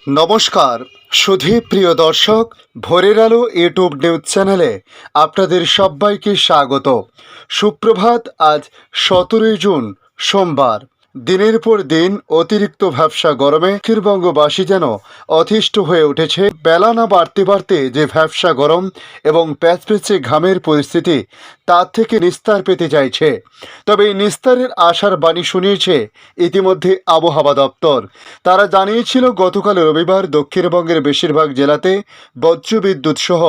নমস্কার সুধী প্রিয় দর্শক, ভোরের আলো ইউটিউব নিউজ চ্যানেলে আপনাদের সবাইকে স্বাগত। সুপ্রভাত। আজ 17 জুন সোমবার। দিনের পর দিন অতিরিক্ত ভ্যাপসা গরমে দক্ষিণবঙ্গবাসী যেন অতিষ্ঠ হয়ে উঠেছে। বেলা না বাড়তে বাড়তে যে ভ্যাপসা গরম এবং প্যাচপ্যাচে ঘামের পরিস্থিতি, তার থেকে নিস্তার পেতে চাইছে। তবে এই নিস্তারের আশার বাণী শুনিয়েছে ইতিমধ্যে আবহাওয়া দপ্তর। তারা জানিয়েছিল গতকাল রবিবার দক্ষিণবঙ্গের বেশিরভাগ জেলাতে বজ্রবিদ্যুৎ সহ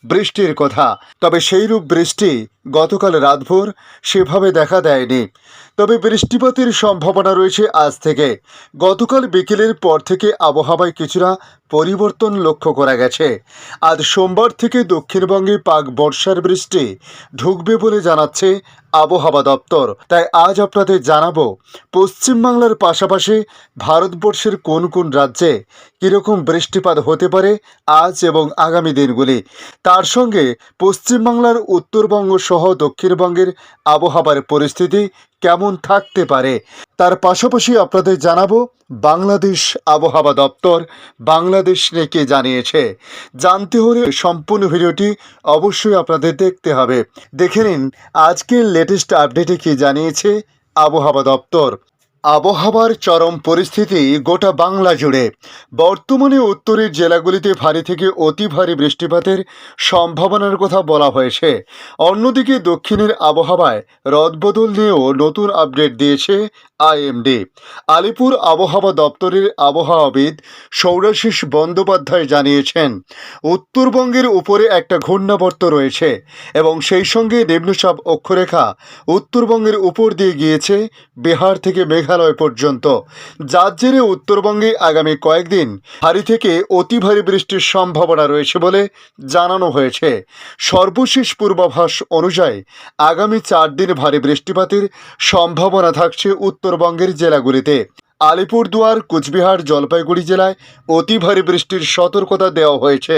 বৃষ্টির কথা। তবে সেইরূপ বৃষ্টি গতকাল রাতভর সেভাবে দেখা দেয়নি। তবে বৃষ্টিপাতের সম্ভাবনা রয়েছে আজ থেকে। গতকাল বিকেলের পর থেকে আবহাওয়ায় কিছুটা পরিবর্তন লক্ষ্য করা গেছে। আজ সোমবার থেকে দক্ষিণবঙ্গে পাক বর্ষার বৃষ্টি ঢুকবে বলে জানাচ্ছে আবহাওয়া দপ্তর। তাই আজ আপনাদের জানাবো পশ্চিমবাংলার পাশাপাশি ভারতবর্ষের কোন কোন রাজ্যে কীরকম বৃষ্টিপাত হতে পারে আজ এবং আগামী দিনগুলি। তার সঙ্গে পশ্চিমবাংলার উত্তরবঙ্গ সহ দক্ষিণবঙ্গের আবহাওয়ার পরিস্থিতি কেমন থাকতে পারে। তার পাশাপাশি আপনাদের জানাবো বাংলাদেশ আবহাওয়া দপ্তর বাংলাদেশ নিয়ে জানিয়েছে। জানতে হলে সম্পূর্ণ ভিডিওটি অবশ্যই আপনাদের দেখতে হবে। দেখে নিন আজকের লেটেস্ট আপডেটে কী জানিয়েছে আবহাওয়া দপ্তর। আবহাওয়ার চরম পরিস্থিতি গোটা বাংলা জুড়ে। বর্তমানে উত্তরের জেলাগুলিতে ভারী থেকে অতি ভারী বৃষ্টিপাতের সম্ভাবনার কথা বলা হয়েছে। অন্যদিকে দক্ষিণের আবহাওয়ায় রদবদল নিয়েও নতুন আপডেট দিয়েছে আইএমডি। আলিপুর আবহাওয়া দপ্তরের আবহাওয়াবিদ সৌরাশিস বন্দ্যোপাধ্যায় জানিয়েছেন, উত্তরবঙ্গের উপরে একটা ঘূর্ণাবর্ত রয়েছে এবং সেই সঙ্গে নিম্নচাপ অক্ষরেখা উত্তরবঙ্গের উপর দিয়ে গিয়েছে বিহার থেকে মেঘালয় পর্যন্ত, যার জেরে উত্তরবঙ্গে আগামী কয়েকদিন ভারী থেকে অতি ভারী বৃষ্টির সম্ভাবনা রয়েছে বলে জানানো হয়েছে। সর্বশেষ পূর্বাভাস অনুযায়ী আগামী 4 দিন ভারী বৃষ্টিপাতের সম্ভাবনা থাকছে উত্তরবঙ্গের জেলাগুলিতে। আলিপুরদুয়ার, কুচবিহার, জলপাইগুড়ি জেলায় অতি ভারী বৃষ্টির সতর্কতা দেওয়া হয়েছে।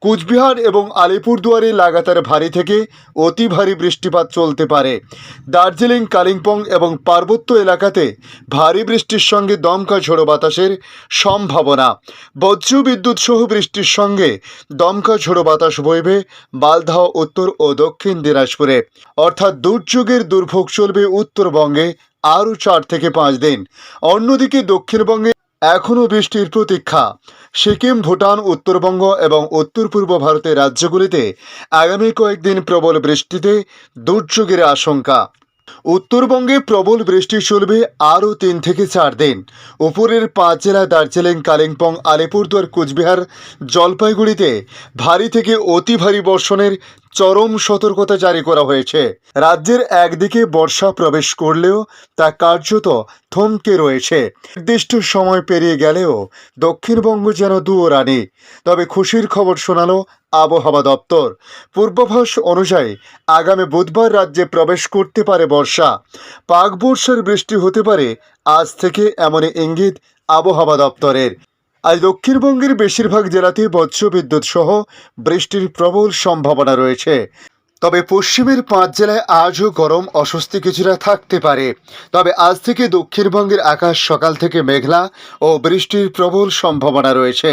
কুচবিহার এবং আলিপুরদুয়ারে লাগাতার ভারী থেকে অতি ভারী বৃষ্টিপাত চলতে পারে। দার্জিলিং, কালিম্পং এবং পার্বত্য এলাকাতে ভারী বৃষ্টির সঙ্গে দমকা ঝোড়ো বাতাসের সম্ভাবনা। বজ্রবিদ্যুৎ সহ বৃষ্টির সঙ্গে দমকা ঝোড়ো বাতাস বইবে মালদহ, উত্তর ও দক্ষিণ দিনাজপুরে। অর্থাৎ দুর্যোগের দুর্ভোগ চলবে উত্তরবঙ্গে আরও 4 থেকে 5 দিন। অন্যদিকে দক্ষিণবঙ্গে এখনও বৃষ্টির প্রতীক্ষা। সিকিম, ভুটান, উত্তরবঙ্গ এবং উত্তর পূর্ব ভারতের রাজ্যগুলিতে আগামী কয়েকদিন প্রবল বৃষ্টিতে দুর্যোগের আশঙ্কা। উত্তরবঙ্গে প্রবল বৃষ্টি চলবে আরও 3 থেকে 4 দিন। উপরের 5 জেলা দার্জিলিং, কালিম্পং, আলিপুরদুয়ার, কুচবিহার, জলপাইগুড়িতে ভারী থেকে অতি ভারী বর্ষণের চরম সতর্কতা জারি করা হয়েছে। রাজ্যের একদিকে বর্ষা প্রবেশ করলেও তা কার্যত থমকে রয়েছে। নির্দিষ্ট সময় পেরিয়ে গেলেও দক্ষিণবঙ্গ যেন দুয়োরানি। তবে খুশির খবর শোনালো আবহাওয়া দপ্তর। পূর্বাভাস অনুযায়ী আগামী বুধবার রাজ্যে প্রবেশ করতে পারে বর্ষা। পাক বর্ষার বৃষ্টি হতে পারে আজ থেকে, এমনই ইঙ্গিত আবহাওয়া দপ্তরের। আজ দক্ষিণবঙ্গের বেশিরভাগ জেলাতে বজ্রবিদ্যুৎ সহ বৃষ্টির প্রবল সম্ভাবনা রয়েছে। তবে পশ্চিমের 5 জেলায় আজও গরম অস্বস্তি কিছুটা থাকতে পারে। তবে আজ থেকে দক্ষিণবঙ্গের আকাশ সকাল থেকে মেঘলা ও বৃষ্টির প্রবল সম্ভাবনা রয়েছে।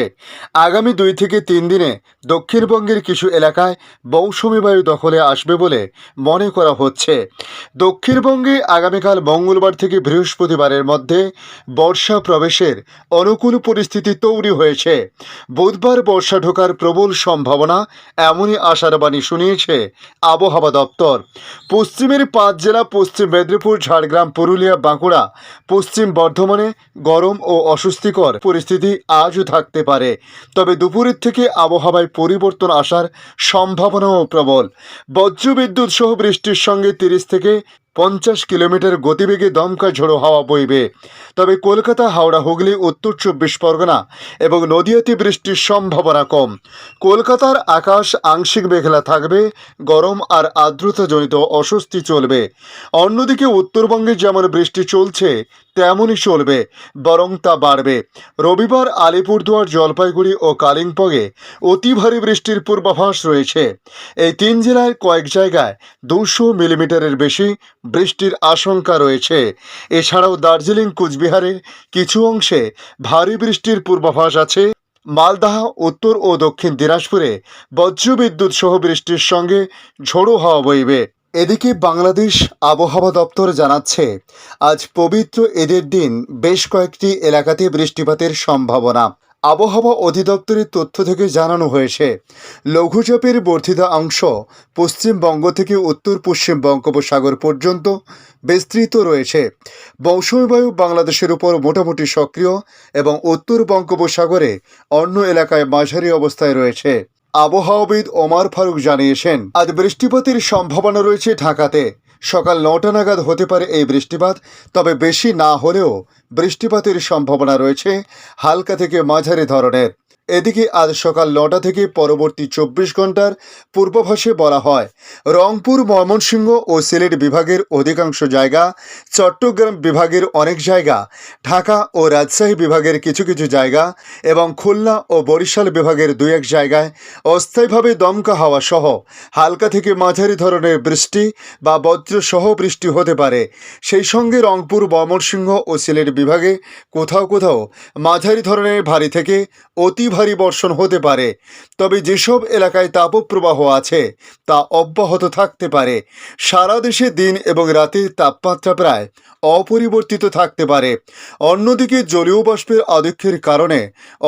আগামী 2 থেকে 3 দিনে দক্ষিণবঙ্গের কিছু এলাকায় মৌসুমি বায়ু দখলে আসবে বলে মনে করা হচ্ছে। দক্ষিণবঙ্গে আগামীকাল মঙ্গলবার থেকে বৃহস্পতিবারের মধ্যে বর্ষা প্রবেশের অনুকূল পরিস্থিতি তৈরি হয়েছে। বুধবার বর্ষা ঢোকার প্রবল সম্ভাবনা, এমনই আশার বাণী শুনিয়েছে আবহাওয়া দপ্তর। পশ্চিমের 5 জেলা পশ্চিম মেদিনীপুর, ঝাড়গ্রাম, পুরুলিয়া, বাঁকুড়া, পশ্চিম বর্ধমানে গরম ও অস্বস্তিকর পরিস্থিতি আজও থাকতে পারে। তবে দুপুরের থেকে আবহাওয়ায় পরিবর্তন আসার সম্ভাবনাও প্রবল। বজ্রবিদ্যুৎ সহ বৃষ্টির সঙ্গে 30 থেকে 50 কিলোমিটার গতিবেগে দমকা ঝোড়ো হাওয়া বইবে। তবে কলকাতা, হাওড়া, হুগলি, উত্তর 24 পরগনা এবং নদিয়াতে বৃষ্টির সম্ভাবনা কম। কলকাতার আকাশ আংশিক মেঘলা থাকবে, গরম আর আর্দ্রতাজনিত অস্বস্তি চলবে। অন্যদিকে উত্তরবঙ্গে যেমন বৃষ্টি চলছে তেমনই চলবে, বরং তা বাড়বে। রবিবার আলিপুরদুয়ার, জলপাইগুড়ি ও কালিম্পংয়ে অতি ভারী বৃষ্টির পূর্বাভাস রয়েছে। এই 3 জেলায় কয়েক জায়গায় 200 মিলিমিটারের বেশি বৃষ্টির আশঙ্কা রয়েছে। এছাড়াও দার্জিলিং কুচবিহারের কিছু অংশে ভারী বৃষ্টির পূর্বাভাস আছে। মালদাহ, উত্তর ও দক্ষিণ দিনাজপুরে বজ্রবিদ্যুৎ সহ বৃষ্টির সঙ্গে ঝোড়ো হাওয়া বইবে। এদিকে বাংলাদেশ আবহাওয়া দপ্তর জানাচ্ছে, আজ পবিত্র ঈদের দিন বেশ কয়েকটি এলাকাতে বৃষ্টিপাতের সম্ভাবনা। আবহাওয়া অধিদপ্তরের তথ্য থেকে জানানো হয়েছে, লঘুচাপের বর্ধিত অংশ পশ্চিমবঙ্গ থেকে উত্তর পশ্চিম বঙ্গোপসাগর পর্যন্ত বিস্তৃত রয়েছে। মৌসুমী বায়ু বাংলাদেশের উপর মোটামুটি সক্রিয় এবং উত্তর বঙ্গোপসাগরে অন্য এলাকায় মাঝারি অবস্থায় রয়েছে। আবহাওয়াবিদ ওমর ফারুক জানিয়েছেন, আজ বৃষ্টিপাতের সম্ভাবনা রয়েছে ঢাকাতে। সকাল 9টা নাগাদ হতে পারে এই বৃষ্টিপাত, তবে বেশি না হলেও বৃষ্টিপাতের সম্ভাবনা রয়েছে হালকা থেকে মাঝারি ধরনের। এদিকে আজ সকাল 9টা থেকে পরবর্তী 24 ঘন্টার পূর্বাভাসে বলা হয়, রংপুর, ময়মনসিংহ ও সিলেট বিভাগের অধিকাংশ জায়গা, চট্টগ্রাম বিভাগের অনেক জায়গা, ঢাকা ও রাজশাহী বিভাগের কিছু কিছু জায়গা এবং খুলনা ও বরিশাল বিভাগের 2-1 জায়গায় অস্থায়ীভাবে দমকা হাওয়া সহ হালকা থেকে মাঝারি ধরনের বৃষ্টি বা বজ্রসহ বৃষ্টি হতে পারে। সেই সঙ্গে রংপুর, ময়মনসিংহ ও সিলেট বিভাগে কোথাও কোথাও মাঝারি ধরনের ভারী থেকে অতি ভারী বর্ষণ হতে পারে। তবে যেসব এলাকায় তাপপ্রবাহ আছে তা অব্যাহত থাকতে পারে। সারা দেশে দিন এবং রাতের তাপমাত্রা প্রায় অপরিবর্তিত থাকতে পারে। অন্যদিকে জলীয় বাষ্পের আধিক্যের কারণে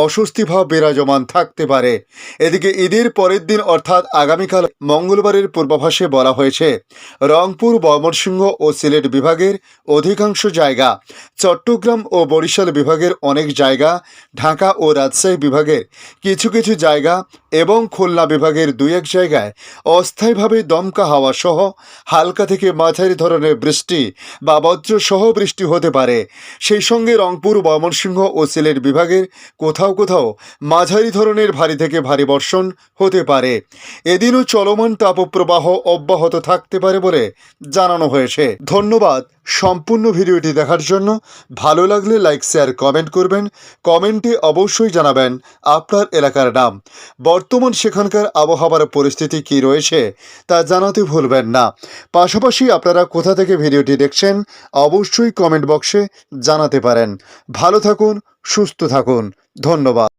অস্বস্তিভাব বিরাজমান থাকতে পারে। এদিকে ঈদের পরের দিন অর্থাৎ আগামীকাল মঙ্গলবারের পূর্বাভাসে বলা হয়েছে, রংপুর, ময়মনসিংহ ও সিলেট বিভাগের অধিকাংশ জায়গা, চট্টগ্রাম ও বরিশাল বিভাগের অনেক জায়গা, ঢাকা ও রাজশাহী বিভাগের কিছু কিছু জায়গা এবং খুলনা বিভাগের 2-1 জায়গায় অস্থায়ীভাবে দমকা হাওয়া সহ হালকা থেকে মাঝারি ধরনের বৃষ্টি বা বজ্রসহ বৃষ্টি হতে পারে। সেই সঙ্গে রংপুর, ময়মনসিংহ ও সিলেট বিভাগের কোথাও কোথাও মাঝারি ধরনের ভারী থেকে ভারী বর্ষণ হতে পারে। এদিনও চলমান তাপপ্রবাহ অব্যাহত থাকতে পারে বলে জানানো হয়েছে। ধন্যবাদ সম্পূর্ণ ভিডিওটি দেখার জন্য। ভালো লাগলে লাইক, শেয়ার, কমেন্ট করবেন। কমেন্টে অবশ্যই জানাবেন আপনার এলাকার নাম। বর্তমান সেখানকার আবহাওয়ার পরিস্থিতি কী রয়েছে তা জানাতে ভুলবেন না। পাশাপাশি আপনারা কোথা থেকে ভিডিওটি দেখছেন অবশ্যই কমেন্ট বক্সে জানাতে পারেন। ভালো থাকুন, সুস্থ থাকুন। ধন্যবাদ।